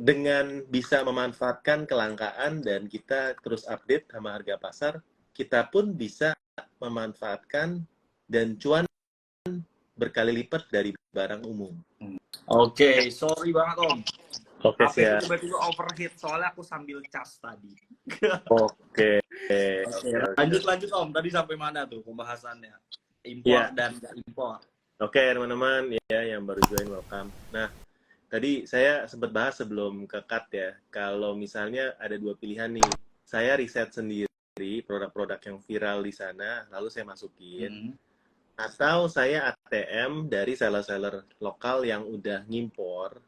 dengan bisa memanfaatkan kelangkaan dan kita terus update sama harga pasar, kita pun bisa memanfaatkan dan cuan berkali lipat dari barang umum. Oke, sorry banget Om. Oke, HP siap. tiba-tiba overheat soalnya aku sambil cas tadi. Oke. Lanjut Om. Tadi sampai mana tuh pembahasannya? Impor Ya. dan nggak impor. Oke, teman-teman ya yang baru join, welcome. Nah, tadi saya sempat bahas sebelum ke cut ya. Kalau misalnya ada dua pilihan nih, saya riset sendiri produk-produk yang viral di sana, lalu saya masukin. Atau saya ATM dari seller-seller lokal yang udah ngimpor.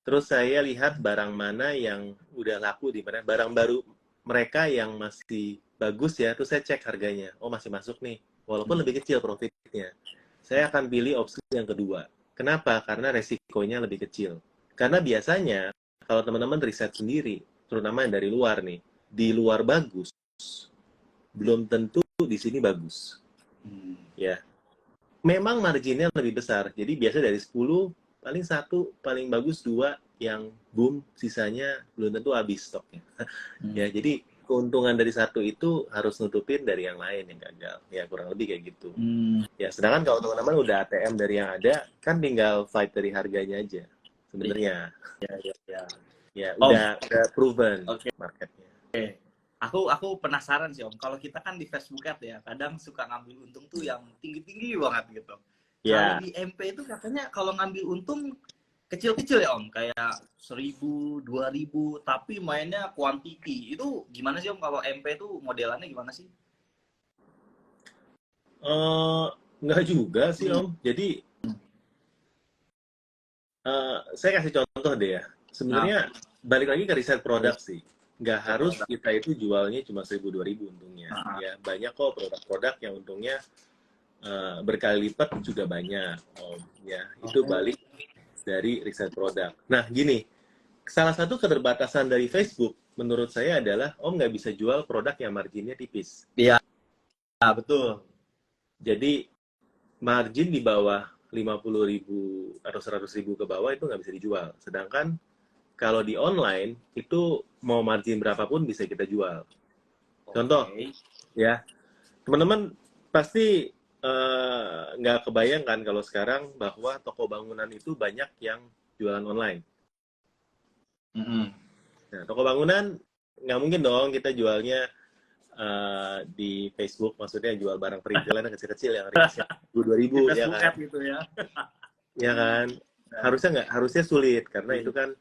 Terus saya lihat barang mana yang udah laku di mana, barang baru mereka yang masih bagus ya, terus saya cek harganya. Oh, masih masuk nih. Walaupun lebih kecil profitnya. Saya akan pilih opsi yang kedua. Kenapa? Karena resikonya lebih kecil. Karena biasanya, kalau teman-teman riset sendiri, terutama yang dari luar nih, di luar bagus, belum tentu di sini bagus. Ya. Memang marginnya lebih besar. Jadi biasa dari 10, paling 1, paling bagus 2 yang boom, sisanya belum tentu habis stoknya. Ya, jadi keuntungan dari 1 itu harus nutupin dari yang lain yang gagal. Ya, kurang lebih kayak gitu. Ya, sedangkan kalau teman-teman udah ATM dari yang ada, kan tinggal fight dari harganya aja sebenarnya. Ya, udah proven marketnya. Aku penasaran sih Om. Kalau kita kan di Facebook Ad ya, kadang suka ngambil untung tuh yang tinggi-tinggi banget gitu. Kalau di MP itu katanya kalau ngambil untung kecil-kecil ya Om, kayak 1.000, 2.000, tapi mainnya quantity. Itu gimana sih Om kalau MP itu modelannya gimana sih? Nggak juga sih Om. Jadi saya kasih contoh deh ya. Sebenarnya balik lagi ke riset produk sih. Nggak harus kita itu jualnya cuma 1.000-2.000 untungnya. Ya, banyak kok produk-produk yang untungnya berkali lipat juga banyak Om. Ya, itu balik dari riset produk. Nah, gini, salah satu keterbatasan dari Facebook menurut saya adalah Om nggak bisa jual produk yang marginnya tipis. Iya, betul. Jadi margin di bawah 50.000 atau 100.000 ke bawah itu nggak bisa dijual. Sedangkan kalau di online itu mau margin berapapun bisa kita jual. Contoh, ya teman-teman pasti nggak kebayangkan kalau sekarang bahwa toko bangunan itu banyak yang jualan online. Nah, toko bangunan nggak mungkin dong kita jualnya di Facebook, maksudnya jual barang perintilan yang kecil-kecil yang harganya 2.000 ya kan? Gitu ya. Ya kan? Harusnya sulit karena itu kan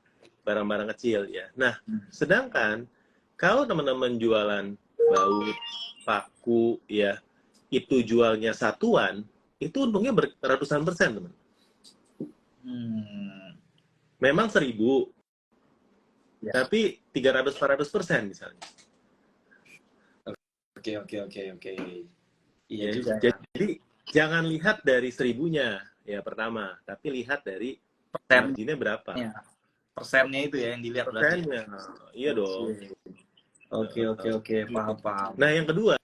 barang-barang kecil ya. Nah, sedangkan kalau teman-teman jualan baut, paku ya, itu jualnya satuan, itu untungnya ratusan persen, teman. Memang 1.000, tapi 300-400% misalnya. Oke. Iya juga. Jadi jangan lihat dari 1.000-nya ya pertama, tapi lihat dari marginnya berapa. Persennya itu ya yang dilihat persennya. Iya dong. Oke, paham. Nah, yang kedua,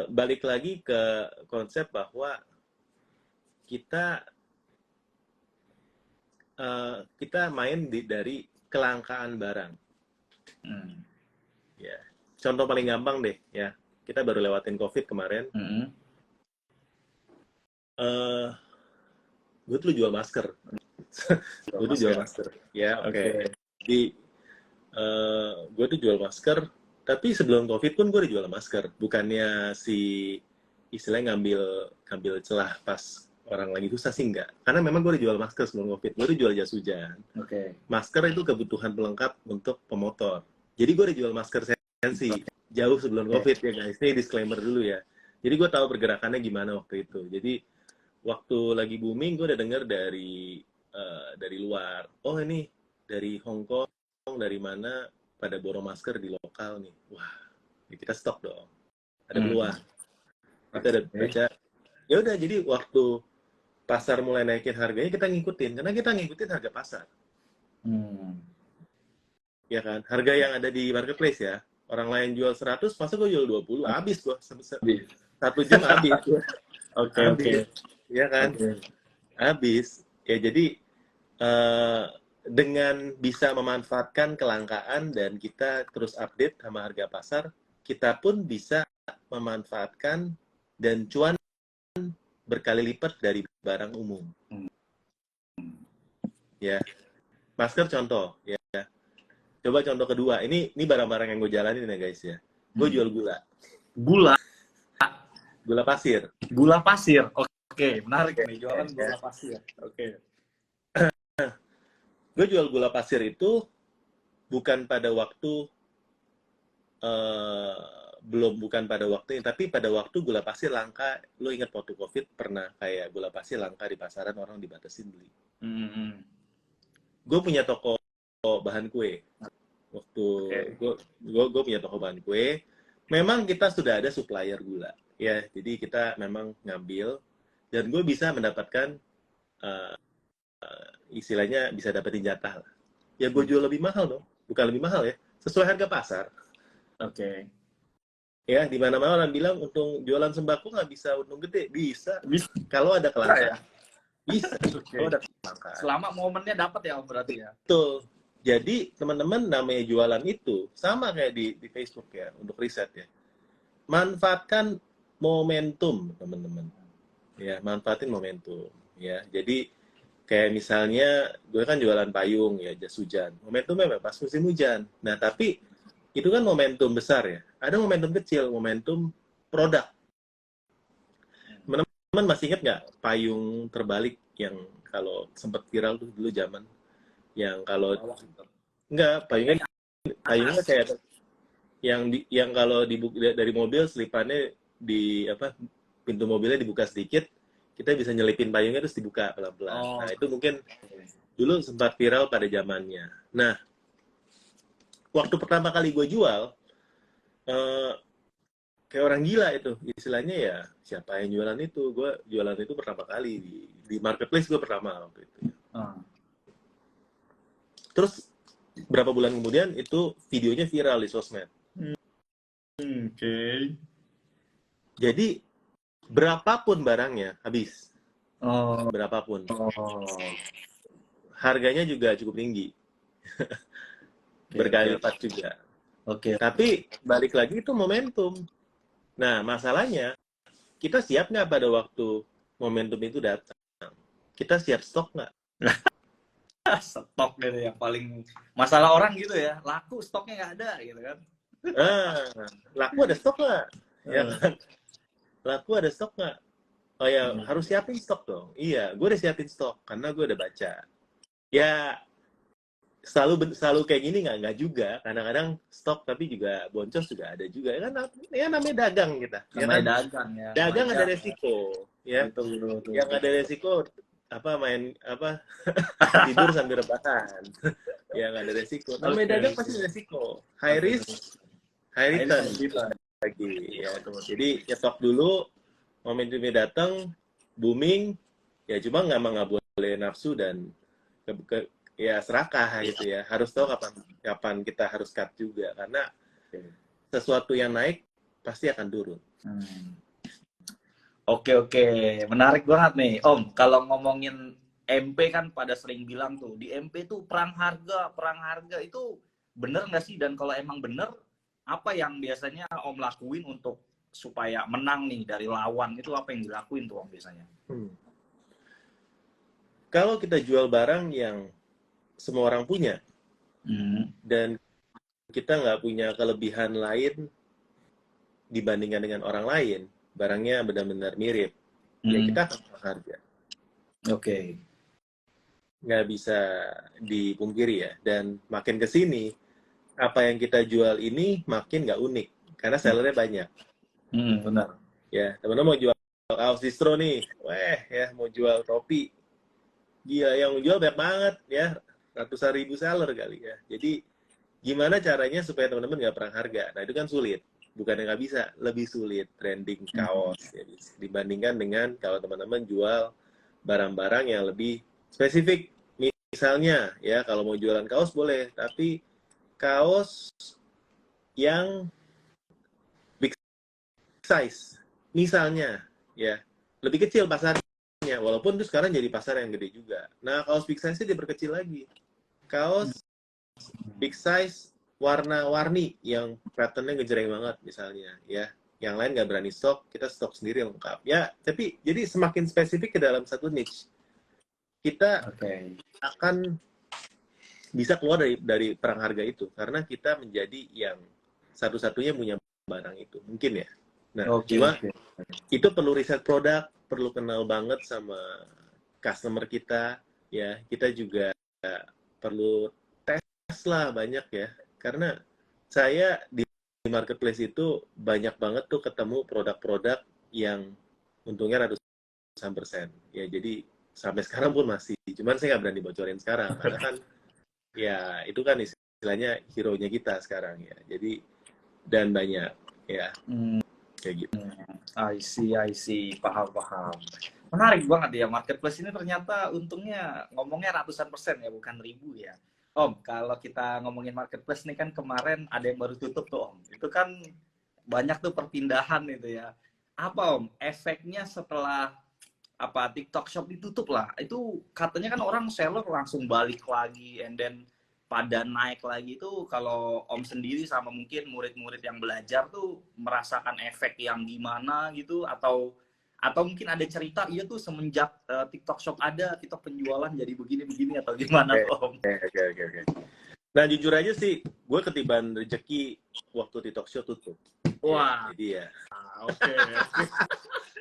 balik lagi ke konsep bahwa kita main dari kelangkaan barang. Ya, contoh paling gampang deh ya. Kita baru lewatin COVID kemarin. Gue tuh jual masker. Ya, oke. Jadi gue tuh jual masker. Tapi sebelum COVID pun gue udah jual masker. Bukannya istilahnya ngambil celah pas orang lagi susah sih, enggak. Karena memang gue udah jual masker sebelum COVID. Gue udah jual jas hujan. Masker itu kebutuhan pelengkap untuk pemotor. Jadi gue udah jual masker sensi jauh sebelum COVID ya guys. Ini disclaimer dulu ya. Jadi gue tahu pergerakannya gimana waktu itu. Jadi waktu lagi booming gue udah dengar dari luar. Oh ini dari Hong Kong, dari mana pada borong masker di lokal nih. Wah, kita stok dong. Ada peluang. Kita ada baca. Ya udah, jadi waktu pasar mulai naikin harganya kita ngikutin karena kita ngikutin harga pasar. Ya kan? Harga yang ada di marketplace ya. Orang lain jual 100, masa gue jual 20? Habis gue. 1 jam habis. Oke. Ya kan? Habis. Ya jadi dengan bisa memanfaatkan kelangkaan dan kita terus update sama harga pasar, kita pun bisa memanfaatkan dan cuan berkali lipat dari barang umum. Ya, masker contoh. Ya, coba contoh kedua. Ini barang-barang yang gue jalanin ya guys ya. Gue jual gula. Gula pasir. Gula pasir. Oke, menarik nih jualan gula pasir. Oke. Gue jual gula pasir itu bukan pada waktu bukan pada waktu, tapi pada waktu gula pasir langka. Lo ingat waktu COVID pernah kayak gula pasir langka di pasaran, orang dibatasin beli. Gue punya toko bahan kue. Waktu gue punya toko bahan kue, memang kita sudah ada supplier gula. Ya, jadi kita memang ngambil dan gue bisa mendapatkan istilahnya bisa dapetin jatah lah. Ya gue jual lebih mahal dong, bukan lebih mahal ya, sesuai harga pasar. Oke. Ya, di mana-mana orang bilang untung jualan sembako nggak bisa untung gede, bisa. Kalau ada kelangkaan, bisa. Kalau ada kelangkaan. Selama momennya dapat ya Om berarti ya. Betul. Jadi teman-teman namanya jualan itu sama kayak di Facebook ya untuk riset ya. Manfaatkan momentum teman-teman. Ya, manfaatin momentum. Ya, jadi kayak misalnya gue kan jualan payung ya, jas hujan. Momentumnya pas musim hujan. Nah, tapi itu kan momentum besar ya. Ada momentum kecil, momentum produk. Teman-teman masih ingat nggak payung terbalik yang kalau sempat viral tuh dulu zaman? Yang kalau enggak, payungnya kayak yang kalau dari mobil selipannya di pintu mobilnya dibuka sedikit, kita bisa nyelipin payungnya terus dibuka pelan-pelan. Nah, itu mungkin dulu sempat viral pada zamannya. Nah, waktu pertama kali gue jual, kayak orang gila itu. Istilahnya ya, siapa yang jualan itu? Gue jualan itu pertama kali di marketplace gue pertama waktu itu. Terus, berapa bulan kemudian itu videonya viral di sosmed. Oke. Jadi, berapapun barangnya habis. Berapapun. Harganya juga cukup tinggi. Berkali lipat juga. Tapi balik lagi itu momentum. Nah, masalahnya kita siap nggak pada waktu momentum itu datang? Kita siap stok nggak? Stok gitu yang paling masalah orang gitu ya. Laku stoknya nggak ada gitu kan. Laku ada stok nggak? Ya kan? Laku ada stok nggak? Oh ya, harus siapin stok dong. Iya, gue udah siapin stok karena gue udah baca. Ya, selalu kayak gini nggak juga. Kadang-kadang stok tapi juga boncos juga ada juga. Ya namanya dagang kita. Namanya ya kan? dagang ya. Dagang ada resiko. Ya. Betul. Yang ada resiko tidur sambil rebahan. Ya nggak ada resiko. Namanya dagang pasti resiko. High risk, high return. Lagi. Ya. Jadi nyetok dulu. Momentumnya datang, booming, ya cuma nggak boleh nafsu dan ya serakah gitu ya. Harus tahu kapan kita harus cut juga karena sesuatu yang naik pasti akan turun. Oke, menarik banget nih Om. Kalau ngomongin MP kan pada sering bilang tuh di MP tuh perang harga itu bener nggak sih? Dan kalau emang bener, apa yang biasanya Om lakuin untuk supaya menang nih dari lawan, itu apa yang dilakuin tuh Om biasanya? Kalau kita jual barang yang semua orang punya dan kita nggak punya kelebihan lain dibandingkan dengan orang lain, barangnya benar-benar mirip, ya kita akan harga. Nggak bisa dipungkiri ya. Dan makin ke sini, apa yang kita jual ini makin nggak unik karena sellernya banyak. Benar. Ya, teman-teman mau jual kaos distro nih, mau jual topi, gila yang jual banyak banget ya, ratusan ribu seller kali ya. Jadi gimana caranya supaya teman-teman nggak perang harga? Nah itu kan sulit, bukan yang nggak bisa, lebih sulit trending kaos ya, dibandingkan dengan kalau teman-teman jual barang-barang yang lebih spesifik. Misalnya ya kalau mau jualan kaos boleh, tapi kaos yang size, misalnya, ya lebih kecil pasarnya, walaupun itu sekarang jadi pasar yang gede juga. Nah, kaos big size-nya diperkecil lagi. kaos big size warna-warni yang patternnya ngejreng banget misalnya ya, yang lain nggak berani stok, kita stok sendiri lengkap ya. Tapi jadi semakin spesifik ke dalam satu niche, kita akan bisa keluar dari perang harga itu karena kita menjadi yang satu-satunya punya barang itu mungkin ya. Nah, cuma itu perlu riset produk, perlu kenal banget sama customer kita ya. Kita juga perlu tes lah banyak ya, karena saya di marketplace itu banyak banget tuh ketemu produk-produk yang untungnya ratusan persen ya. Jadi sampai sekarang pun masih, cuman saya nggak berani bocorin sekarang karena kan ya itu kan istilahnya hero-nya kita sekarang ya. Jadi dan banyak ya kayak gitu. I see, paham. Menarik banget ya, marketplace ini ternyata untungnya ngomongnya ratusan persen ya, bukan ribu ya. Om, kalau kita ngomongin marketplace nih kan kemarin ada yang baru tutup tuh Om. Itu kan banyak tuh perpindahan itu ya. Apa Om, efeknya setelah TikTok Shop ditutup lah, itu katanya kan orang seller langsung balik lagi, and then pada naik lagi. Itu kalau Om sendiri sama mungkin murid-murid yang belajar tuh merasakan efek yang gimana gitu, atau mungkin ada cerita iya tuh semenjak TikTok Shop ada, TikTok penjualan jadi begini atau gimana tuh Om? Oke. Nah jujur aja sih, gue ketiban rezeki waktu TikTok Shop tutup. Wah. Ya, jadi ya. Oke.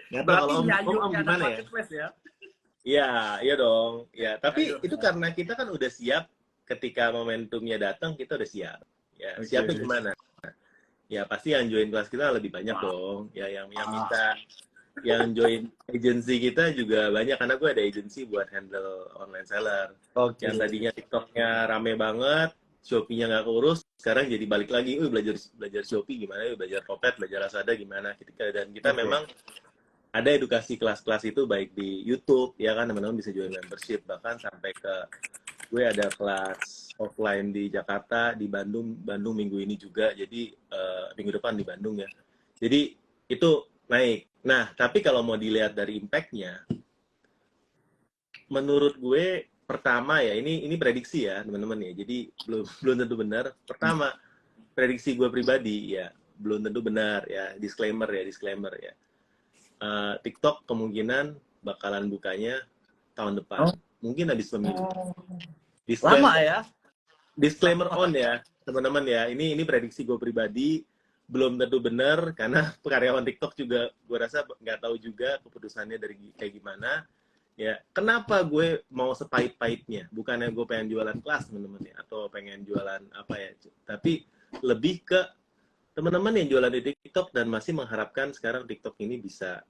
Nggak tahu Berarti kalau om gimana ya? Iya dong. Ya, tapi itu karena kita kan udah siap ketika momentumnya datang, kita udah siap. Ya, siapnya gimana? Ya pasti yang join kelas kita lebih banyak dong. Ya yang minta, yang join agency kita juga banyak, karena gue ada agency buat handle online seller. Yang tadinya TikToknya rame banget, Shopee-nya nggak kurus, sekarang jadi balik lagi, belajar Shopee gimana, belajar Topet, belajar Lazada gimana. Dan kita memang ada edukasi kelas-kelas itu baik di YouTube, ya kan, teman-teman bisa join membership, bahkan sampai ke gue ada kelas offline di Jakarta, di Bandung minggu ini juga, jadi minggu depan di Bandung ya. Jadi itu naik. Nah, tapi kalau mau dilihat dari impact-nya, menurut gue pertama ya, ini prediksi ya teman-teman ya, jadi belum tentu benar. Pertama, prediksi gue pribadi ya, belum tentu benar ya, disclaimer ya. TikTok kemungkinan bakalan bukanya tahun depan, mungkin habis pemilu. Lama ya? Disclaimer on ya teman-teman ya, ini prediksi gue pribadi, belum tentu benar karena karyawan TikTok juga gue rasa nggak tahu juga keputusannya dari kayak gimana ya. Kenapa gue mau sepahit-pahitnya, bukannya gue pengen jualan kelas teman-teman ya, atau pengen jualan apa ya, tapi lebih ke teman-teman yang jualan di TikTok dan masih mengharapkan sekarang TikTok ini bisa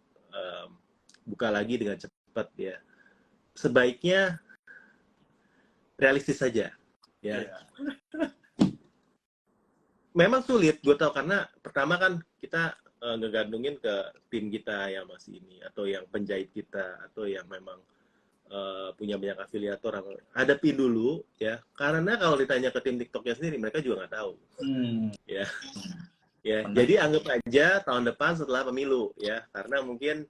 buka lagi dengan cepat ya. Sebaiknya realistis saja ya. Memang sulit, gue tahu, karena pertama kan kita ngegantungin ke tim kita yang masih ini, atau yang penjahit kita, atau yang memang punya banyak afiliator. Hadapin dulu ya, karena kalau ditanya ke tim TikToknya sendiri, mereka juga nggak tahu. Ya, jadi anggap aja tahun depan setelah pemilu ya, karena mungkin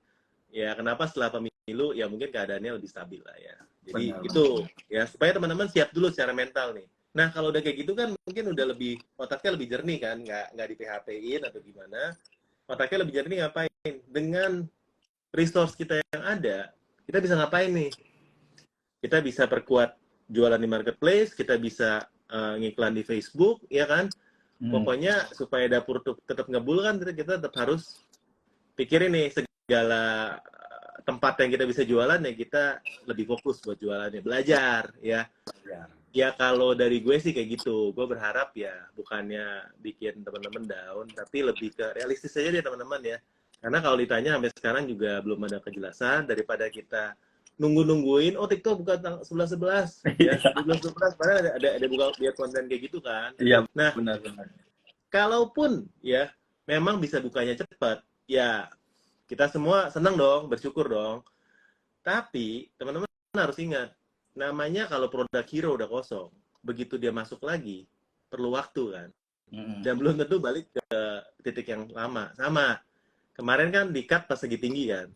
ya kenapa setelah pemilu ya, mungkin keadaannya lebih stabil lah ya. Jadi itu ya, supaya teman-teman siap dulu secara mental nih. Nah kalau udah kayak gitu kan mungkin udah lebih, otaknya lebih jernih kan, nggak di PHP-in atau gimana. Otaknya lebih jernih, ngapain? Dengan resource kita yang ada, kita bisa ngapain nih? Kita bisa perkuat jualan di marketplace, kita bisa ngiklan di Facebook, ya kan? Pokoknya supaya dapur tetap ngebul kan, kita tetap harus pikirin nih segala tempat yang kita bisa jualan ya, kita lebih fokus buat jualannya, belajar ya. Ya kalau dari gue sih kayak gitu. Gue berharap ya bukannya bikin teman-teman down, tapi lebih ke realistis aja deh teman-teman ya. Karena kalau ditanya sampai sekarang juga belum ada kejelasan, daripada kita nungguin oh TikTok buka tanggal 11 ya, 12 padahal ada buka lihat konten kayak gitu kan. Iya, nah benar. Kalaupun ya memang bisa bukanya cepat, ya kita semua senang dong, bersyukur dong. Tapi teman-teman harus ingat, namanya kalau produk hero udah kosong, begitu dia masuk lagi perlu waktu kan, dan belum tentu balik ke titik yang lama. Sama kemarin kan di cut pas lagi tinggi kan,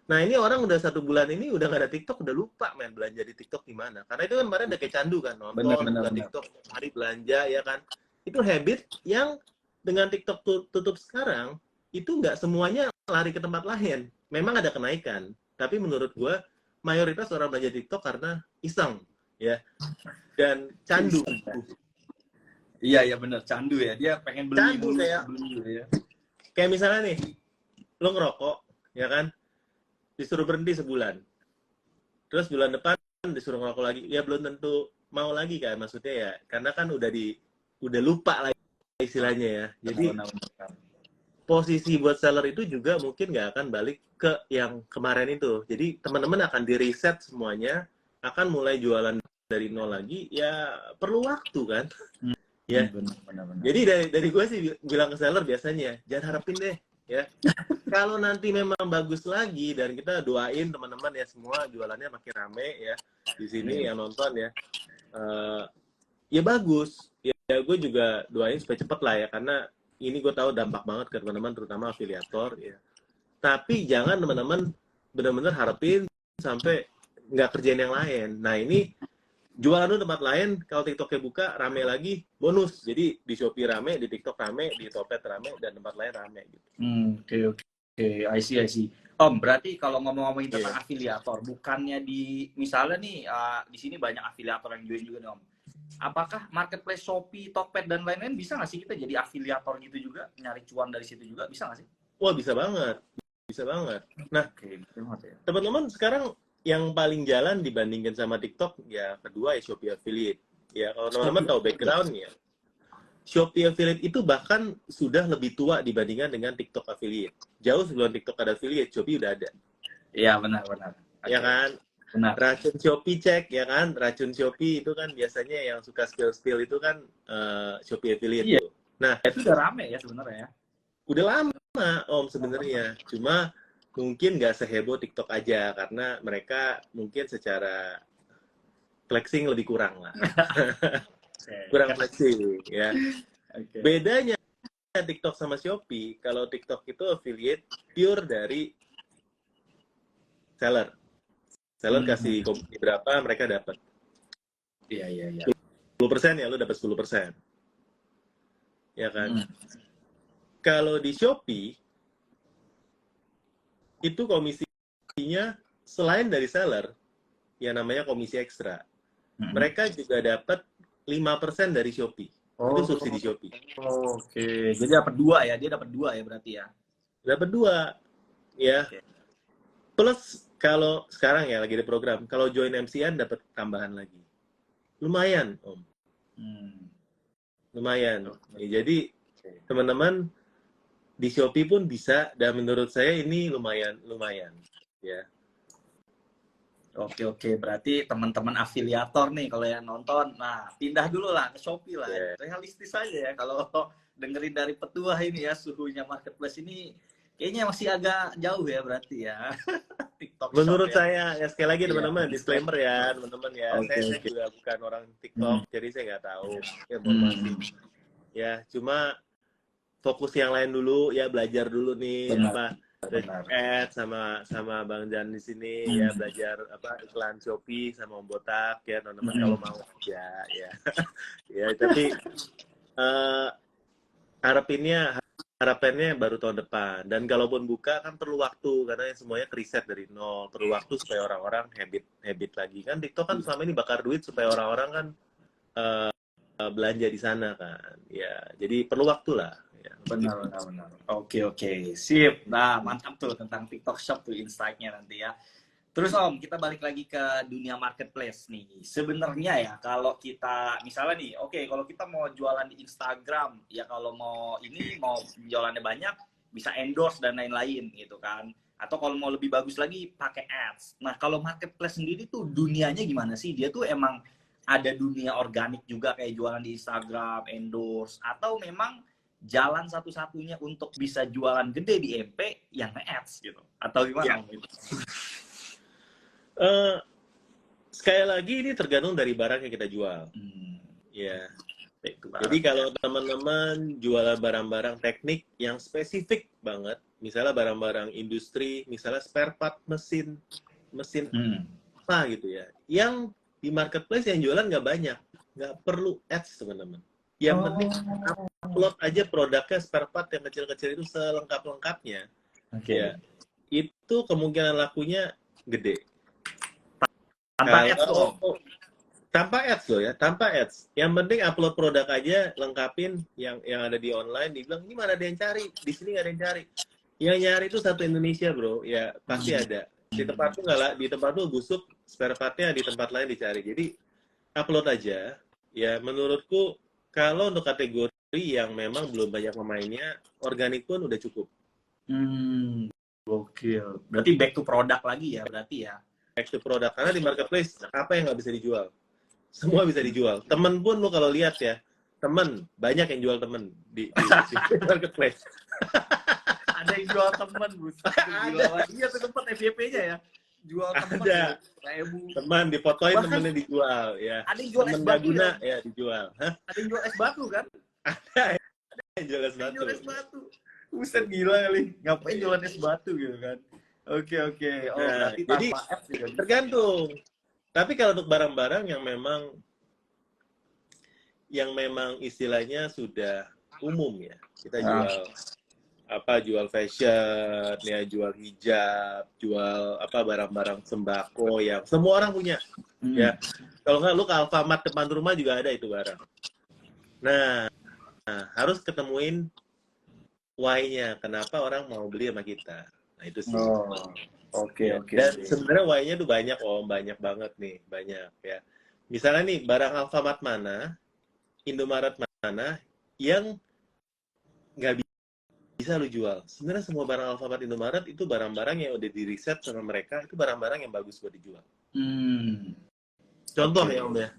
Nah ini orang udah 1 bulan ini udah nggak ada TikTok, udah lupa men belanja di TikTok di mana. Karena itu kan kemarin udah kayak candu kan, Bener, nonton, bener, buka bener. TikTok, hari belanja ya kan. Itu habit yang dengan TikTok tutup sekarang, itu nggak semuanya lari ke tempat lain. Memang ada kenaikan, tapi menurut gua mayoritas orang belanja TikTok karena iseng ya dan candu. Iya, iya bener, candu ya. Dia pengen beli Candu dulu, kayak beli dulu ya. misalnya nih, lo ngerokok ya kan, disuruh berhenti sebulan. Terus bulan depan disuruh ngerokok lagi, ya belum tentu mau lagi kan, maksudnya ya, karena kan udah lupa lah istilahnya ya. Jadi Benar. posisi buat seller itu juga mungkin nggak akan balik ke yang kemarin itu. Jadi teman-teman akan di reset semuanya, akan mulai jualan dari nol lagi, ya perlu waktu kan, ya. Benar. Jadi dari gue sih bilang ke seller biasanya, jangan harapin deh, ya. Kalau nanti memang bagus lagi dan kita doain teman-teman ya semua jualannya makin rame ya di sini yang nonton ya, ya bagus ya, gue juga doain supaya cepet lah ya, karena ini gue tahu dampak banget ke teman-teman terutama afiliator ya. Tapi jangan teman-teman benar-benar harapin sampai nggak kerjain yang lain. Nah ini jualan lu tempat lain, kalau TikToknya buka rame lagi bonus, jadi di Shopee rame, di TikTok rame, di Topet rame, dan tempat lain rame gitu. Oke, I see. Om, berarti kalau ngomong-ngomongin tentang Yeah. afiliator, bukannya misalnya nih, di sini banyak afiliator yang join juga nih Om. Apakah marketplace Shopee, Tokped, dan lain-lain bisa nggak sih kita jadi afiliator gitu juga, nyari cuan dari situ juga, bisa nggak sih? Wah bisa banget, bisa banget. Nah Oke, ya. teman-teman sekarang yang paling jalan dibandingkan sama TikTok ya kedua ya Shopee Affiliate. Ya kalau teman-teman tahu backgroundnya, Shopee Affiliate itu bahkan sudah lebih tua dibandingkan dengan TikTok Affiliate. Jauh sebelum TikTok ada affiliate, Shopee udah ada. Iya benar. Ya kan? Benar. Racun Shopee cek ya kan? Racun Shopee itu kan biasanya yang suka spill itu kan Shopee Affiliate Iya. tuh. Nah, itu udah rame ya sebenarnya. udah lama Om sebenarnya. Cuma mungkin nggak seheboh TikTok aja karena mereka mungkin secara flexing lebih kurang lah. Kurang flexing ya. Bedanya TikTok sama Shopee, kalau TikTok itu affiliate pure dari seller. Seller kasih komisi berapa, mereka dapat. Iya. 10% ya, lu dapat 10%. Ya kan? Kalau di Shopee, itu komisinya selain dari seller, yang namanya komisi ekstra. Mereka juga dapat 5% dari Shopee. Itu subsidi Shopee. Oke. Jadi dapat 2 ya, dia dapat 2 ya berarti ya. Dapat 2 ya. Plus kalau sekarang ya lagi di program, kalau join MCN dapat tambahan lagi. Lumayan, Om. Lumayan. Ya, jadi teman-teman di Shopee pun bisa, dan menurut saya ini lumayan ya. Oke. Berarti teman-teman afiliator nih kalau yang nonton, nah pindah dulu lah ke Shopee lah. Yeah. Realistis aja ya kalau dengerin dari petua ini ya, suhunya marketplace ini kayaknya masih agak jauh ya berarti ya. TikTok menurut Shop, saya ya sekali lagi teman-teman, iya. disclaimer ya teman-teman ya. Saya juga bukan orang TikTok, jadi saya nggak tahu informasi. Ya cuma fokus yang lain dulu ya, belajar dulu nih. Benar. Ads sama Bang Jan di sini ya, belajar iklan Shopee sama Om Botak ya teman-teman kalau mau ya ya tapi harapannya baru tahun depan, dan kalaupun buka kan perlu waktu karena semuanya riset dari nol, perlu waktu supaya orang-orang habit lagi kan. TikTok kan selama ini bakar duit supaya orang-orang kan belanja di sana kan ya, jadi perlu waktu lah ya. Benar. Oke. Sip. Nah, mantap tuh tentang TikTok Shop tuh insight-nya nanti ya. Terus Om, kita balik lagi ke dunia marketplace nih. Sebenarnya ya, kalau kita misalnya nih, oke, kalau kita mau jualan di Instagram, ya kalau mau jualannya banyak, bisa endorse dan lain-lain gitu kan. Atau kalau mau lebih bagus lagi, pakai ads. Nah, kalau marketplace sendiri tuh dunianya gimana sih? Dia tuh emang ada dunia organik juga kayak jualan di Instagram, endorse, atau memang jalan satu-satunya untuk bisa jualan gede di MP yang nge-ads gitu, atau gimana? Ya. Sekali lagi ini tergantung dari barang yang kita jual. Ya. Jadi kalau teman-teman jualan barang-barang teknik yang spesifik banget misalnya barang-barang industri, misalnya spare part mesin apa gitu ya, yang di marketplace yang jualan nggak banyak, nggak perlu ads teman-teman. Yang penting upload aja produknya, spare part yang kecil-kecil itu selengkap-lengkapnya. Ya, itu kemungkinan lakunya gede. Tanpa ads tuh. Tanpa ads loh ya, tanpa ads. Yang penting upload produk aja, lengkapin yang ada di online. Dibilang ini mana ada yang cari, di sini nggak ada yang cari. Yang nyari itu satu Indonesia bro, ya pasti ada. Di tempat tuh nggak lah, di tempat tuh busuk, spare partnya di tempat lain dicari. Jadi upload aja. Ya menurutku kalau untuk kategori yang memang belum banyak pemainnya, organik pun udah cukup. Gokil. Berarti back to product lagi ya, berarti ya. Back to product, karena di marketplace apa yang nggak bisa dijual? Semua bisa dijual. Temen pun lu kalau lihat ya, temen banyak yang jual temen di marketplace. Ada yang jual temen, Gus. Ada. Iya tuh tempat FYP-nya ya. Jual temen. Ada. Teman difotoin, temennya dijual ya. Ada yang jual temen es batu guna, ya dijual. Hah? Ada yang jual es batu kan? Ada yang jual es batu. Jual es batu. Buset gila kali. Ngapain jualan es batu gitu kan? Oke. Oh, Nah, berarti jadi tanpa apps juga. tergantung. Tapi kalau untuk barang-barang yang memang istilahnya sudah umum ya, kita jual fashion ya, jual hijab, jual barang-barang sembako yang semua orang punya ya. Kalau nggak lu ke Alfamart depan rumah juga ada itu barang. Nah harus ketemuin why-nya, kenapa orang mau beli sama kita. Nah itu sih. Oke. Dan sebenarnya why-nya tuh banyak banyak banget nih, banyak ya. Misalnya nih barang Alfamart mana, Indomaret mana yang nggak bisa lu jual. Sebenarnya semua barang Alfamart, Indomaret itu barang-barang yang udah di riset sama mereka, itu barang-barang yang bagus buat dijual. Contoh ya Om ya,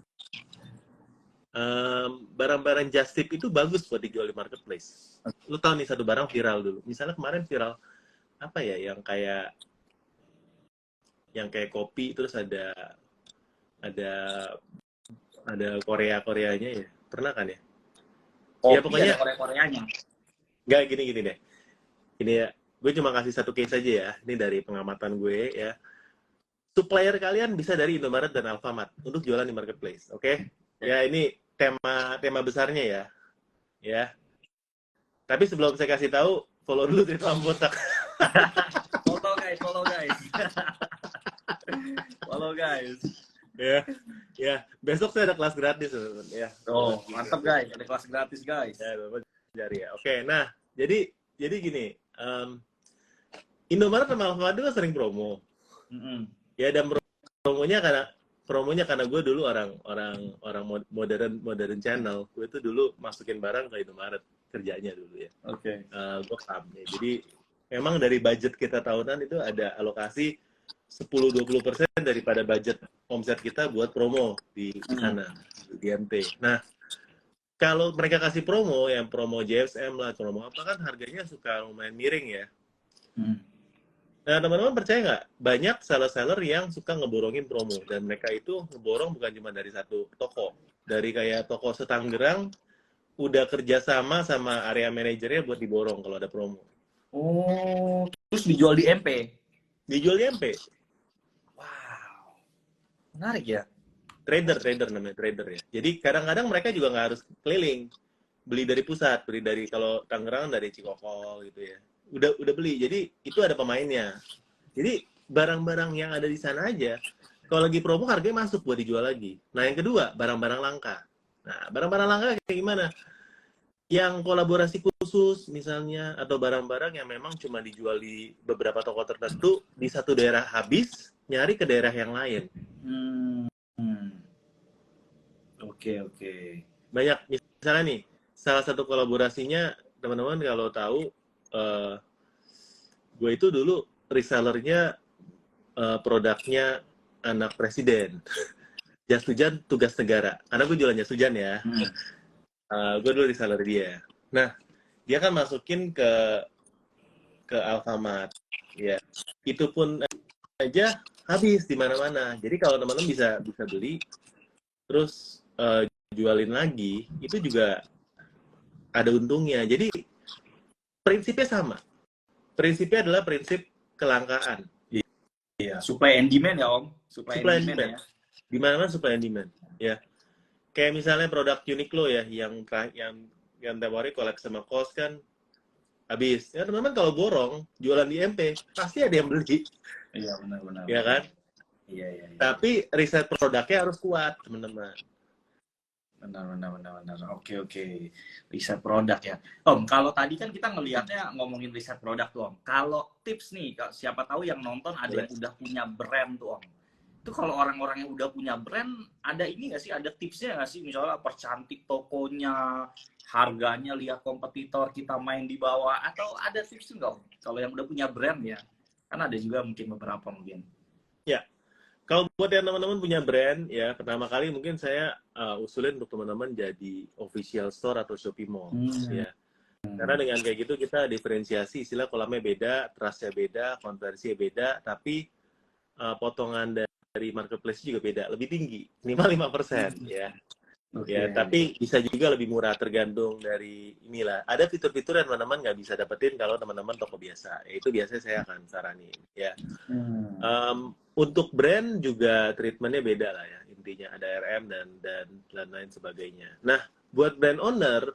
barang-barang Just Tip itu bagus buat dijual di marketplace. Lu tahu nih satu barang viral dulu. Misalnya kemarin viral apa ya, yang kayak kopi, terus ada Koreanya ya, pernah kan ya? Ya pokoknya Koreanya. Nggak, gini deh. Ini ya, gue cuma kasih satu case aja ya. Ini dari pengamatan gue ya. Supplier kalian bisa dari Indomaret dan Alfamart untuk jualan di marketplace, oke? Ya ini tema besarnya ya. Ya. Tapi sebelum saya kasih tahu, follow dulu Cerita Botak. Follow guys. Follow guys. Ya. Besok saya ada kelas gratis ya. Oh, mantap guys. Ada kelas gratis guys. Ya, jari ya. Oke, nah, jadi gini, Indomaret sama Alfamart itu sering promo. Ya, dan promonya karena gue dulu orang modern channel. Gue itu dulu masukin barang ke Indomaret kerjanya dulu ya. Oke. Gue ya. Jadi memang dari budget kita tahunan itu ada alokasi 10-20% daripada budget omset kita buat promo di sana, di MT. Nah, kalau mereka kasih promo, yang promo JSM lah, promo apa kan harganya suka lumayan miring ya. Nah, teman-teman percaya nggak? Banyak seller-seller yang suka ngeborongin promo. Dan mereka itu ngeborong bukan cuma dari satu toko. Dari kayak toko setanggerang, udah kerjasama sama area manajernya buat diborong kalau ada promo. Oh, terus dijual di MP? Dijual di MP. Wow, menarik ya. Trader namanya, trader ya. Jadi kadang-kadang mereka juga nggak harus keliling, beli dari pusat, beli dari, kalau Tangerang dari Cikokol gitu ya. Udah beli. Jadi itu ada pemainnya. Jadi barang-barang yang ada di sana aja, kalau lagi promo harganya masuk buat dijual lagi. Nah yang kedua, barang-barang langka. Nah barang-barang langka kayak gimana? Yang kolaborasi khusus misalnya, atau barang-barang yang memang cuma dijual di beberapa toko tertentu, di satu daerah habis, nyari ke daerah yang lain. Oke. Banyak, misalnya nih, salah satu kolaborasinya, teman-teman kalau tahu, gue itu dulu resellernya produknya anak presiden. Jas hujan tugas negara. Karena gue jualan jas hujan ya. Gue dulu reseller dia. Nah, dia kan masukin ke Alfamart. Ya, itu pun aja habis di mana-mana. Jadi kalau teman-teman bisa beli, terus jualin lagi, itu juga ada untungnya. Jadi prinsipnya sama. Prinsipnya adalah prinsip kelangkaan. Iya, supply and demand ya Om. Supply Supply and and demand demand. ya. Di mana-mana supply and demand. Ya. Kayak misalnya produk Uniqlo ya, yang tiap hari kolek sama kos kan habis. Ya teman-teman kalau borong jualan di MP pasti ada yang beli, Iya, benar-benar. ya kan? Iya, iya, iya. Tapi riset produknya harus kuat, teman-teman. Benar. Oke. Riset produk ya. Om, kalau tadi kan kita ngelihatnya ngomongin riset produk tuh Om. Kalau tips nih, siapa tahu yang nonton ada yang udah punya brand tuh Om. Itu kalau orang-orang yang udah punya brand, ada ini nggak sih? Ada tipsnya nggak sih? Misalnya percantik tokonya, harganya lihat kompetitor kita main di bawah, atau ada tips nggak Om? Kalau yang udah punya brand ya, kan ada juga mungkin beberapa mungkin. Ya, kalau buat yang teman-teman punya brand, ya pertama kali mungkin saya usulin untuk teman-teman jadi official store atau Shopee Mall, ya. Karena dengan kayak gitu kita diferensiasi, istilah kolamnya beda, trustnya beda, konversinya beda, tapi potongan dari marketplace juga beda, lebih tinggi, minimal 5%, ya. Okay. Ya, tapi bisa juga lebih murah tergantung dari inilah. Ada fitur-fitur yang teman-teman nggak bisa dapetin kalau teman-teman toko biasa. Itu biasanya saya akan saranin, ya. Untuk brand juga treatmentnya beda lah ya. Intinya ada RM dan lain sebagainya. Nah, buat brand owner,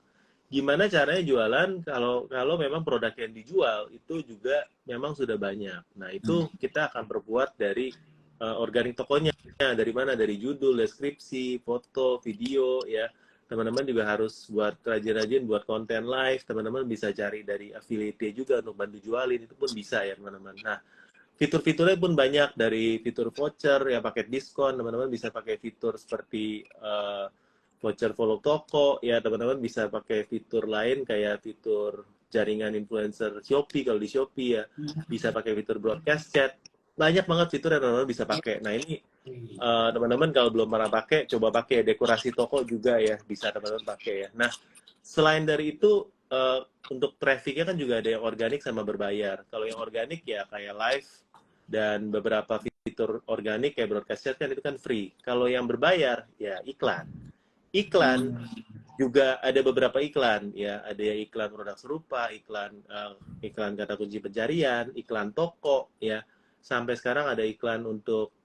gimana caranya jualan kalau memang produk yang dijual itu juga memang sudah banyak. Nah, itu kita akan berbuat dari organik tokonya. Dari mana? Dari judul, deskripsi, foto, video, ya. Teman-teman juga harus buat rajin-rajin buat konten live. Teman-teman bisa cari dari affiliate juga untuk bantu jualin. Itu pun bisa ya, teman-teman. Nah, fitur-fiturnya pun banyak, dari fitur voucher ya paket diskon. Teman-teman bisa pakai fitur seperti voucher follow toko, ya teman-teman bisa pakai fitur lain kayak fitur jaringan influencer Shopee kalau di Shopee ya, bisa pakai fitur broadcast chat. Banyak banget fitur yang teman-teman bisa pakai. Nah ini teman-teman kalau belum pernah pakai, coba pakai. Dekorasi toko juga ya, bisa teman-teman pakai ya. Nah, selain dari itu, untuk trafficnya kan juga ada yang organik sama berbayar. Kalau yang organik ya kayak live dan beberapa fitur organik kayak broadcast chat kan itu kan free. Kalau yang berbayar ya iklan. Iklan juga ada beberapa iklan ya, ada yang iklan produk serupa, iklan kata kunci pencarian, iklan toko ya. Sampai sekarang ada iklan untuk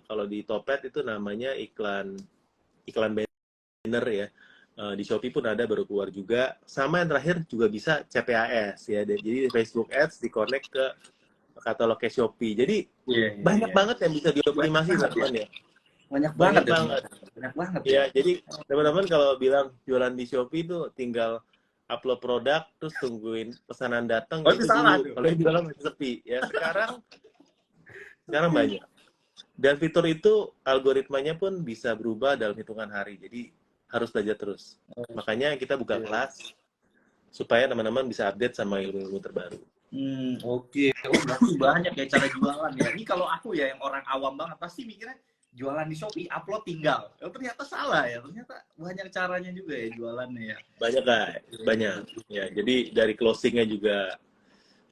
kalau di Topet itu namanya iklan banner ya. Di Shopee pun ada baru keluar juga. Sama yang terakhir juga bisa CPAS ya. Jadi Facebook Ads di-connect ke katalognya Shopee. Jadi banyak banget yang bisa dioptimasi teman-teman ya. Banyak banget ya. Jadi teman-teman kalau bilang jualan di Shopee itu tinggal upload produk terus tungguin pesanan datang, itu salah dulu. Kalau yang jualan masih sepi ya. Sekarang banyak. Dan fitur itu algoritmanya pun bisa berubah dalam hitungan hari. Jadi harus belajar terus. Makanya kita buka kelas supaya teman-teman bisa update sama ilmu-ilmu terbaru. Oke. Berarti banyak ya cara jualan ya. Ini kalau aku ya yang orang awam banget pasti mikirnya jualan di Shopee, upload tinggal. Ternyata salah ya. Ternyata banyak caranya juga ya jualannya ya. Banyak. Ya, jadi dari closingnya juga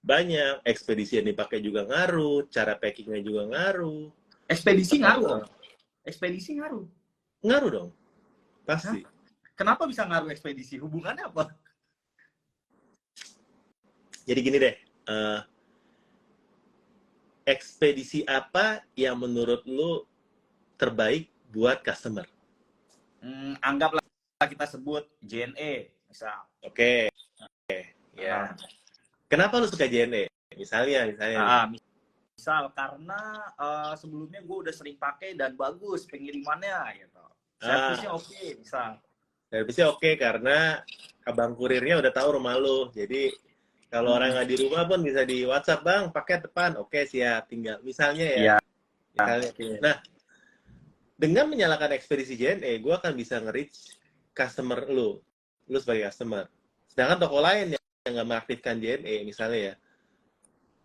banyak, ekspedisi yang dipakai juga ngaruh, cara packingnya juga ngaruh. Ekspedisi ngaruh. Ekspedisi ngaruh. Ngaruh dong. Pasti. Kenapa bisa ngaruh ekspedisi? Hubungannya apa? Jadi gini deh, ekspedisi apa yang menurut lu terbaik buat customer? Anggaplah kita sebut JNE, misal. Oke. Ya. Kenapa lu suka JNE? Misalnya. Misal karena sebelumnya gue udah sering pakai dan bagus pengirimannya gitu. Servisnya oke, misal. Servisnya oke karena abang kurirnya udah tahu rumah lu. Jadi kalau orang nggak di rumah pun bisa di WhatsApp, bang, paket depan. Oke, siap. Tinggal. Misalnya ya. Misalnya. Nah, dengan menyalakan ekspedisi JNE, gue akan bisa nge-reach customer lu sebagai customer. Sedangkan toko lain yang nggak mengaktifkan JNE, misalnya ya,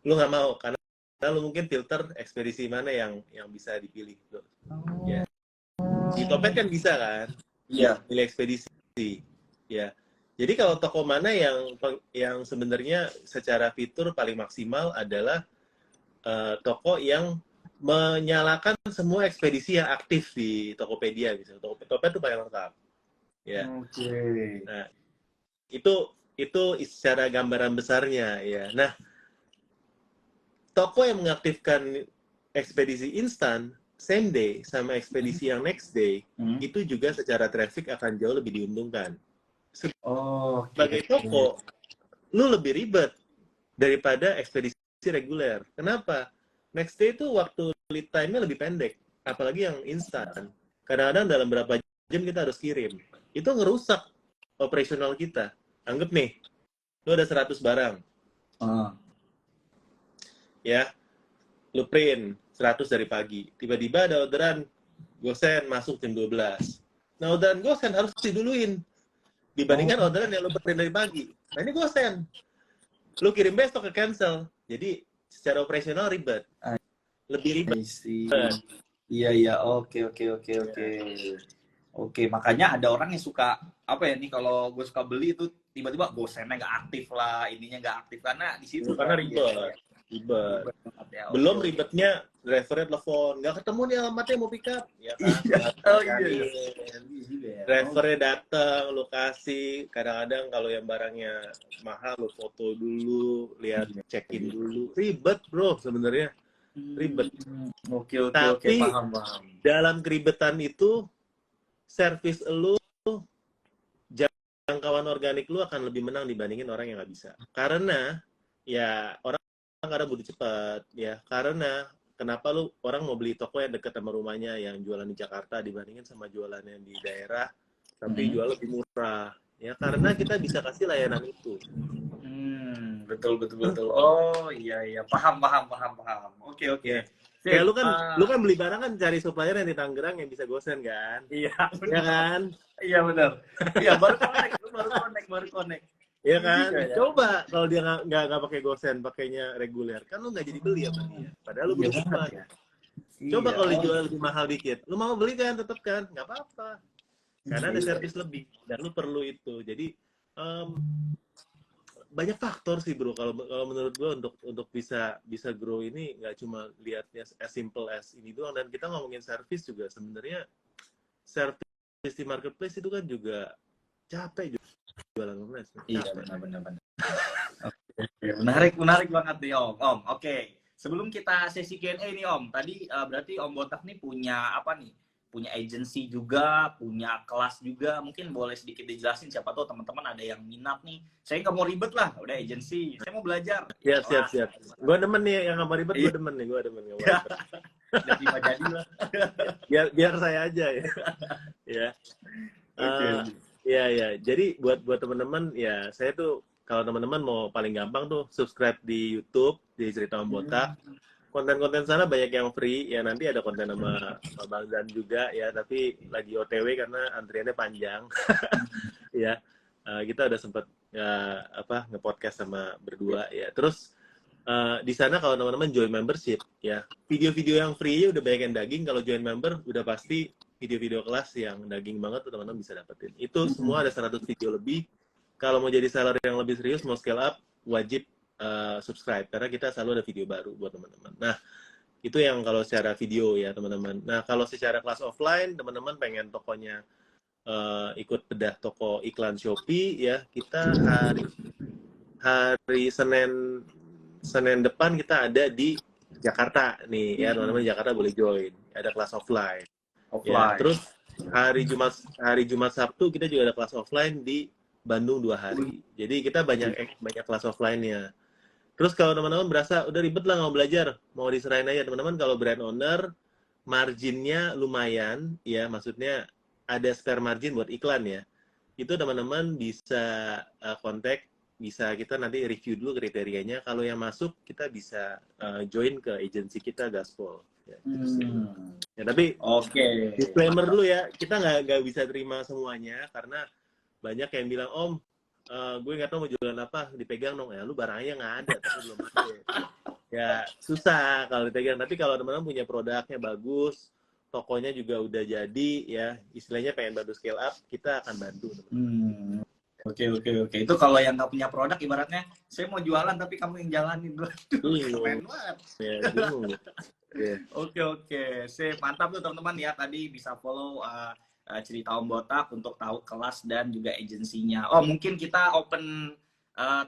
lu nggak mau karena lu mungkin filter ekspedisi mana yang bisa dipilih. Ya. Di Topet kan bisa kan? Iya. Pilih ekspedisi. Ya. Jadi kalau toko mana yang sebenarnya secara fitur paling maksimal adalah toko yang menyalakan semua ekspedisi yang aktif di Tokopedia gitu. Topet itu paling lengkap. Ya. Oke. Nah, itu secara gambaran besarnya ya. Nah, toko yang mengaktifkan ekspedisi instan same day sama ekspedisi yang next day itu juga secara traffic akan jauh lebih diuntungkan. Sebagai toko, lu lebih ribet daripada ekspedisi reguler. Kenapa? Next day itu waktu lead time-nya lebih pendek, apalagi yang instan. Kadang-kadang dalam berapa jam kita harus kirim. Itu ngerusak operasional kita. Anggap nih, lu ada 100 barang. Ya, lu print 100 dari pagi. Tiba-tiba ada orderan gosen masuk jam 12. Nah, orderan gosen harus diduluin dibandingkan orderan yang lu print dari pagi. Nah, ini gosen. Lu kirim besok ke cancel. Jadi, secara operasional ribet. Lebih ribet. Iya, oke. Oke, makanya ada orang yang suka, apa ya nih, kalau gue suka beli itu, tiba-tiba gosennya nggak aktif lah, ininya nggak aktif, karena di situ. Karena ribet. Belum ribetnya drivernya telepon, nggak ketemu nih alamatnya mau pick up, ya kan? Drivernya datang, lokasi, kadang-kadang kalau yang barangnya mahal lu foto dulu, lihat check-in dulu, ribet bro sebenarnya, ribet. Oke, Tapi paham. dalam keribetan itu, service lu, jangkauan organik lu akan lebih menang dibandingin orang yang nggak bisa. Karena ya orang kadang butuh cepat, ya karena kenapa lu orang mau beli toko yang dekat sama rumahnya yang jualan di Jakarta dibandingin sama jualan yang di daerah tapi jual lebih murah, ya karena kita bisa kasih layanan itu. Betul. Oh iya, paham. Oke. Ya lu kan beli barang kan cari supplier yang di Tangerang yang bisa gosen kan? Iya, ya kan? Iya benar. Iya baru connect. Iya kan? Coba kalau dia nggak pakai gosen, pakainya reguler, kan lu nggak jadi beli ya beli ya. Padahal lu belum coba. Ya. Coba kalau dijual lebih mahal dikit, lu mau beli kan tetap kan? Nggak apa-apa. Karena ada servis lebih dan lu perlu itu. Jadi banyak faktor sih bro. Kalau menurut gua untuk bisa grow ini nggak cuma lihatnya as simple as ini doang. Dan kita ngomongin servis juga sebenarnya servis di marketplace itu kan juga capek juga. Jualan online. Iya benar. Menarik banget nih Om. Oke. Sebelum kita sesi Q&A nih Om, tadi berarti Om Botak nih punya apa nih? Punya agency juga, punya kelas juga. Mungkin boleh sedikit dijelasin, siapa tahu teman-teman ada yang minat nih. Saya nggak mau ribet lah, udah agency. Saya mau belajar. Siap. Gue demen nih yang nggak mau ribet, gue demen nih. Jadi jadi lah. biar saya aja ya. Ya. Iya. Jadi buat teman-teman ya, saya tuh kalau teman-teman mau paling gampang tuh subscribe di YouTube di Cerita Om Botak. Konten-konten sana banyak yang free ya, nanti ada konten sama Bang Dan juga ya, tapi lagi OTW karena antriannya panjang. Ya. Kita udah sempet nge-podcast sama berdua ya. Terus di sana kalau teman-teman join membership ya, video-video yang free udah banyak yang daging. Kalau join member udah pasti video-video kelas yang daging banget tuh teman-teman bisa dapetin. Itu semua ada 100 video lebih. Kalau mau jadi seller yang lebih serius, mau scale up, wajib subscribe karena kita selalu ada video baru buat teman-teman. Nah, itu yang kalau secara video ya teman-teman. Nah, kalau secara kelas offline, teman-teman pengen tokonya ikut bedah toko iklan Shopee ya, kita hari Senin depan kita ada di Jakarta nih ya teman-teman. Jakarta boleh join, ada kelas offline. Ya, terus hari Jumat Sabtu kita juga ada kelas offline di Bandung 2 hari. Jadi kita banyak kelas offline-nya. Terus kalau teman-teman berasa udah ribet lah mau belajar, mau diserahin aja teman-teman. Kalau brand owner marginnya lumayan ya, maksudnya ada spare margin buat iklan ya. Itu teman-teman bisa kontak, bisa kita nanti review dulu kriterianya. Kalau yang masuk kita bisa join ke agensi kita Gaspol. Ya, ya tapi disclaimer dulu ya, kita nggak bisa terima semuanya karena banyak yang bilang gue nggak tahu mau jualan apa, dipegang dong ya, lu barangnya nggak ada tapi belum pakai. Ya susah kalau dipegang. Tapi kalau teman-teman punya produknya bagus, tokonya juga udah jadi ya, istilahnya pengen bantu scale up, kita akan bantu. Oke. Itu kalau yang nggak punya produk, ibaratnya saya mau jualan tapi kamu yang jalanin. Keren banget. Oke. Mantap tuh teman-teman ya. Tadi bisa follow Cerita Om Botak untuk tahu kelas dan juga agensinya. Mungkin kita open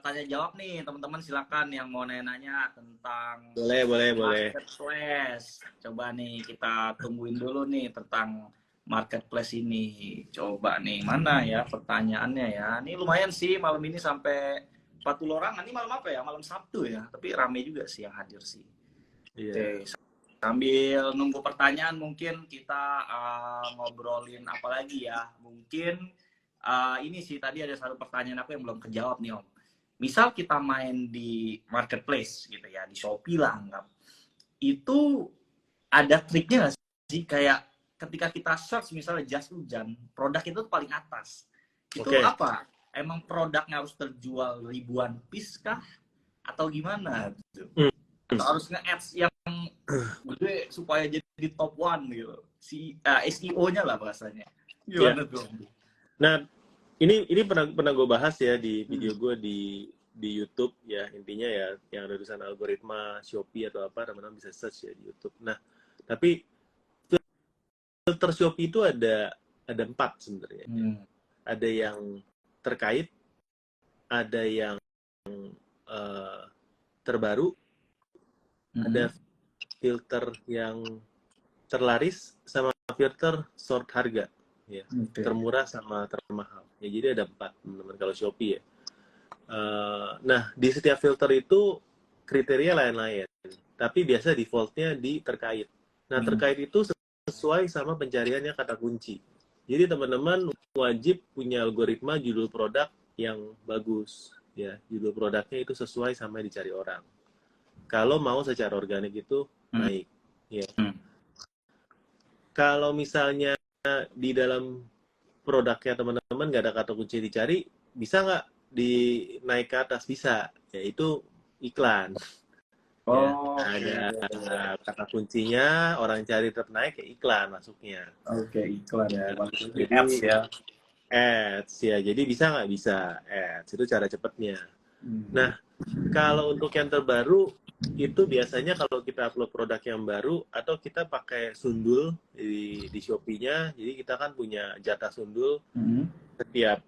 tanya jawab nih teman-teman, silakan yang mau nanya tentang Boleh. marketplace. Coba nih kita tungguin dulu nih tentang marketplace ini. Coba nih mana ya pertanyaannya ya. Ini lumayan sih malam ini sampai 40 orang. Ini malam apa ya? Malam Sabtu ya. Tapi rame juga sih yang hadir sih. Iya. Oke, sambil nunggu pertanyaan mungkin kita ngobrolin apa lagi ya. Mungkin ini sih tadi ada satu pertanyaan aku yang belum kejawab nih Om. Misal kita main di marketplace gitu ya, di Shopee lah anggap. Itu ada triknya nggak sih? Kayak ketika kita search misalnya jas hujan, produk itu paling atas. Itu apa? Emang produknya harus terjual ribuan piece kah? Atau gimana? Gitu? Atau harus nge-ads yang gede supaya jadi top one gitu. SEO-nya lah bahasanya. Gimana tuh? Nah, ini pernah gue bahas ya di video gue di YouTube ya, intinya ya yang ada tulisan algoritma Shopee atau apa, teman-teman bisa search ya di YouTube. Nah, tapi filter Shopee itu ada 4 sebenarnya. Ada yang terkait, ada yang terbaru, ada filter yang terlaris, sama filter short harga ya, termurah sama termahal ya. Jadi ada 4 teman-teman kalau Shopee ya. Nah, di setiap filter itu kriteria lain-lain, tapi biasa defaultnya di terkait. Nah, terkait itu sesuai sama pencariannya kata kunci. Jadi teman-teman wajib punya algoritma judul produk yang bagus ya, judul produknya itu sesuai sama yang dicari orang. Kalau mau secara organik itu naik ya. Kalau misalnya di dalam produknya teman-teman nggak ada kata kunci dicari, bisa nggak naik ke atas? Bisa, yaitu iklan. Ada kata kuncinya, orang cari tetap naik, ya iklan masuknya. Iklan ya. Jadi ads ya. Ads ya, jadi bisa nggak? Bisa ads, itu cara cepatnya. Nah, kalau untuk yang terbaru itu biasanya kalau kita upload produk yang baru atau kita pakai sundul di Shopee-nya, jadi kita kan punya jatah sundul setiap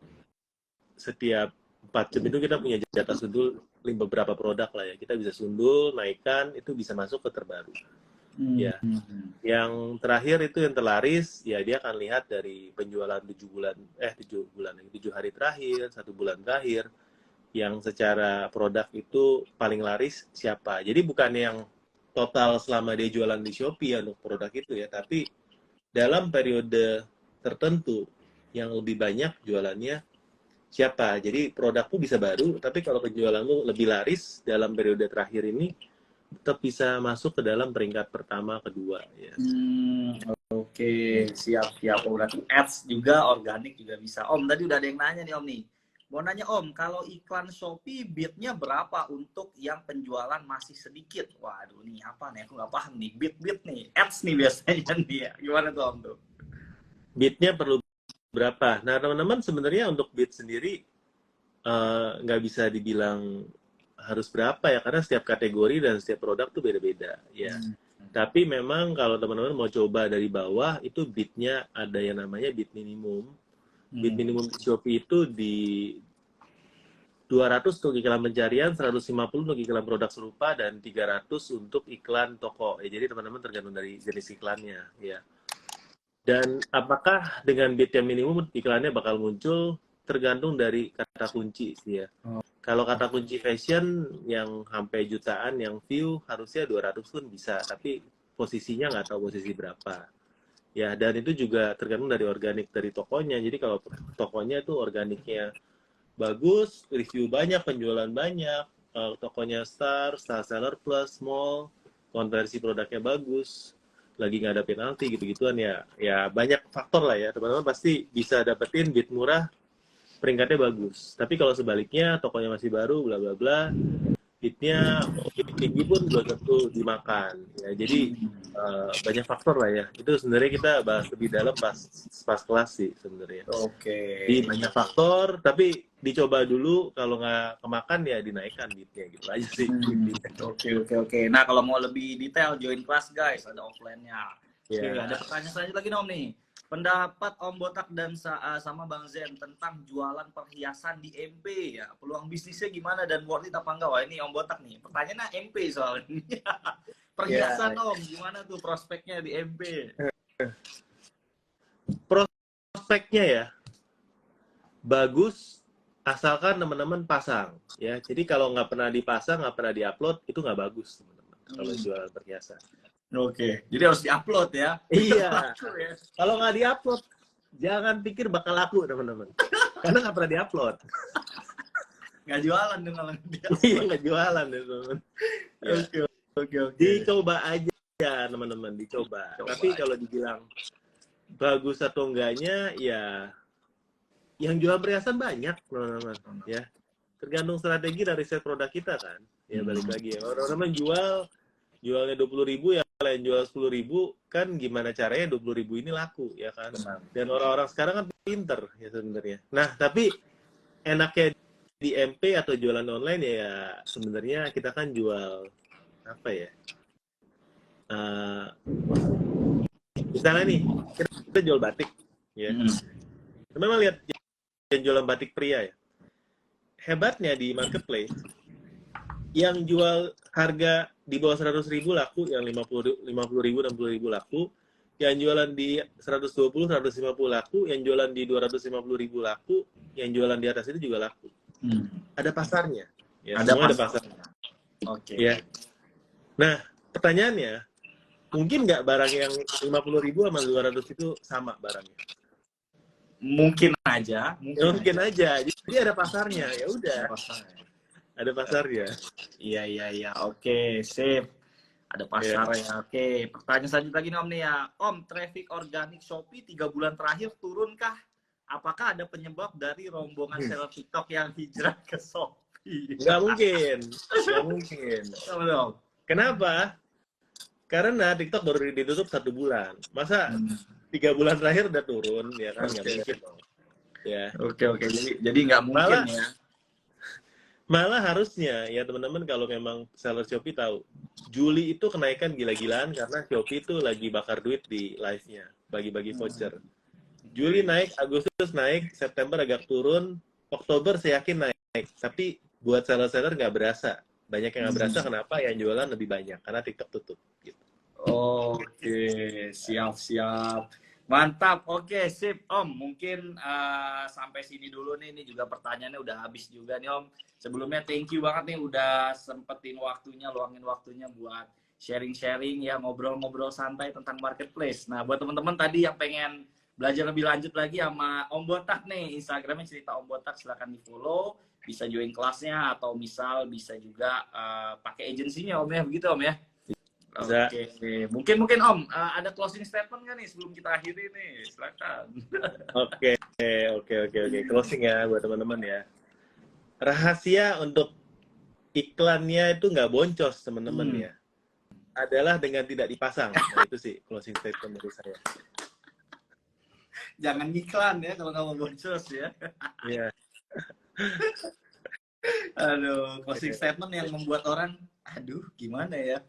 4 jam itu kita punya jatah sundul beberapa produk lah ya, kita bisa sundul, naikkan, itu bisa masuk ke terbaru. Ya, yang terakhir itu yang terlaris, ya dia akan lihat dari penjualan 7 hari terakhir, 1 bulan terakhir, yang secara produk itu paling laris siapa. Jadi bukan yang total selama dia jualan di Shopee ya untuk produk itu ya, tapi dalam periode tertentu yang lebih banyak jualannya siapa. Jadi produkmu bisa baru, tapi kalau penjualanmu lebih laris dalam periode terakhir ini, tetap bisa masuk ke dalam peringkat pertama, kedua ya. Oke, siap. Berarti ads juga, organik juga bisa. Om, tadi udah ada yang nanya nih Om nih. Mau nanya Om, kalau iklan Shopee bid-nya berapa untuk yang penjualan masih sedikit? Waduh, nih apa nih? Aku nggak paham nih. Bid nih, ads nih biasanya nih ya. Gimana tuh Om tuh? Bid-nya perlu berapa? Nah, teman-teman sebenarnya untuk bid sendiri nggak bisa dibilang harus berapa ya, karena setiap kategori dan setiap produk tuh beda-beda ya. Tapi memang kalau teman-teman mau coba dari bawah, itu bid-nya ada yang namanya bid minimum. Bid minimum di Shopee itu di 200 untuk iklan pencarian, 150 untuk iklan produk serupa, dan 300 untuk iklan toko. Ya, jadi teman-teman tergantung dari jenis iklannya ya. Dan apakah dengan bid yang minimum iklannya bakal muncul, tergantung dari kata kunci sih ya. Kalau kata kunci fashion yang sampai jutaan yang view, harusnya 200 pun bisa, tapi posisinya nggak tahu posisi berapa. Ya, dan itu juga tergantung dari organik dari tokonya. Jadi kalau tokonya itu organiknya bagus, review banyak, penjualan banyak, tokonya star seller plus, small, konversi produknya bagus, lagi nggak ada penalti gitu-gituan ya banyak faktor lah ya. Teman-teman pasti bisa dapetin bid murah, peringkatnya bagus. Tapi kalau sebaliknya, tokonya masih baru, bla bla bla, bidnya tinggi pun belum tentu dimakan ya. Jadi banyak faktor lah ya. Itu sebenarnya kita bahas lebih dalam pas kelas sih sebenarnya. Jadi banyak faktor, tapi dicoba dulu, kalau nggak kemakan ya dinaikkan bidnya gitu aja sih. Oke. Nah, kalau mau lebih detail join kelas guys, ada offline-nya. Ada pertanyaan selanjutnya lagi Om nih. pendapat Om Botak dan sama Bang Zen tentang jualan perhiasan di MP ya. Peluang bisnisnya gimana dan worth it apa enggak? Wah, ini Om Botak nih. Pertanyaannya MP soalnya. Perhiasan Om, gimana tuh prospeknya di MP? Prospeknya ya bagus, asalkan teman-teman pasang ya. Jadi kalau nggak pernah dipasang, nggak pernah diupload, itu nggak bagus teman-teman kalau jualan perhiasan. Oke, jadi harus diupload ya. Iya. Kalau nggak diupload, jangan pikir bakal laku teman-teman, karena nggak pernah diupload. Nggak jualan dong kalau diupload. Iya, nggak jualan teman-teman. Oke. Dicoba aja teman-teman, dicoba. Tapi kalau dibilang bagus atau enggaknya, ya yang jual perhiasan banyak teman-teman ya. Tergantung strategi dan riset produk kita kan. Ya balik lagi ya. Orang-orang jualnya 20.000, yang lain jual 10.000, kan gimana caranya 20.000 ini laku ya kan. Dan orang-orang sekarang kan pinter ya sebenarnya. Nah, tapi enaknya di MP atau jualan online ya sebenarnya kita kan jual apa ya? Misalnya nih, kita jual batik ya. Memang lihat yang jualan batik pria ya. Hebatnya di marketplace, yang jual harga di bawah 100.000 laku, yang 50.000, 60.000 laku, yang jualan di 120, 150 laku, yang jualan di 250.000 laku, yang jualan di atas itu juga laku. Ada pasarnya. Ya, ada pasarnya. Oke. Ya. Nah, pertanyaannya, mungkin nggak barang yang 50.000 sama 200 itu sama barangnya? Mungkin aja. Mungkin aja. Jadi ada pasarnya. Ya udah. Ada pasarnya. Iya. Oke, sip. Ada pasarnya. Oke. Pertanyaan selanjutnya lagi nih Om nih ya. Om, traffic organik Shopee 3 bulan terakhir turunkah? Apakah ada penyebab dari rombongan seller TikTok yang hijrah ke Shopee? Nggak mungkin. Kenapa? Karena TikTok baru ditutup 1 bulan. Masa 3 bulan terakhir udah turun, ya kan? Nggak mungkin dong. Ya. Oke. Jadi nggak mungkin ya. Malah harusnya ya teman-teman, kalau memang seller Shopee tahu, Juli itu kenaikan gila-gilaan karena Shopee itu lagi bakar duit di live-nya, bagi-bagi voucher. Juli naik, Agustus naik, September agak turun, Oktober saya yakin naik. Tapi buat seller-seller nggak berasa. Banyak yang nggak berasa, kenapa? Yang jualan lebih banyak, karena TikTok tutup. Gitu. Oke, siap. Mantap, oke, sip Om. Mungkin sampai sini dulu nih. Ini juga pertanyaannya udah habis juga nih Om. Sebelumnya thank you banget nih udah sempetin waktunya, luangin waktunya buat sharing-sharing ya, ngobrol-ngobrol santai tentang marketplace. Nah, buat teman-teman tadi yang pengen belajar lebih lanjut lagi sama Om Botak nih, Instagramnya cerita Om Botak, silahkan di follow, bisa join kelasnya atau misal bisa juga pakai agensinya Om ya, begitu Om ya. Oke. Mungkin Om ada closing statement nggak nih sebelum kita akhiri nih, silakan. Oke. Closing ya buat teman-teman ya. Rahasia untuk iklannya itu nggak boncos teman-teman ya, adalah dengan tidak dipasang. Nah, itu sih closing statement dari saya. Jangan iklan ya kalau nggak mau boncos ya. Iya. Aduh, closing statement yang membuat orang, aduh gimana ya.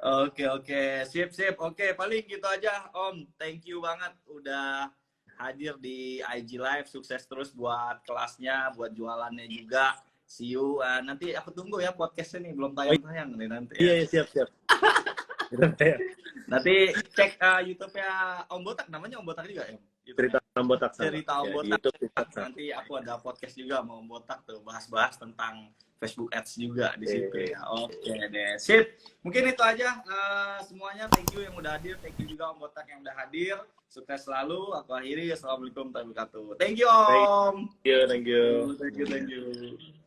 Oke, sip. Oke, paling gitu aja Om. Thank you banget udah hadir di IG Live. Sukses terus buat kelasnya, buat jualannya juga. See you. Nanti aku tunggu ya podcastnya nih, belum tayang nih nanti. Iya, siap. Nanti cek YouTube-nya Om Botak, namanya Om Botak juga ya? Cerita Om Botak. Cerita Om Botak. Nanti aku ada podcast juga sama Om Botak tuh, bahas-bahas tentang Facebook Ads juga di situ ya. Oke deh, sip. Mungkin itu aja semuanya. Thank you yang udah hadir. Thank you juga Om Botak yang udah hadir. Sukses selalu. Aku akhiri. Assalamualaikum warahmatullahi wabarakatuh. Thank you Om. Thank you. Thank you.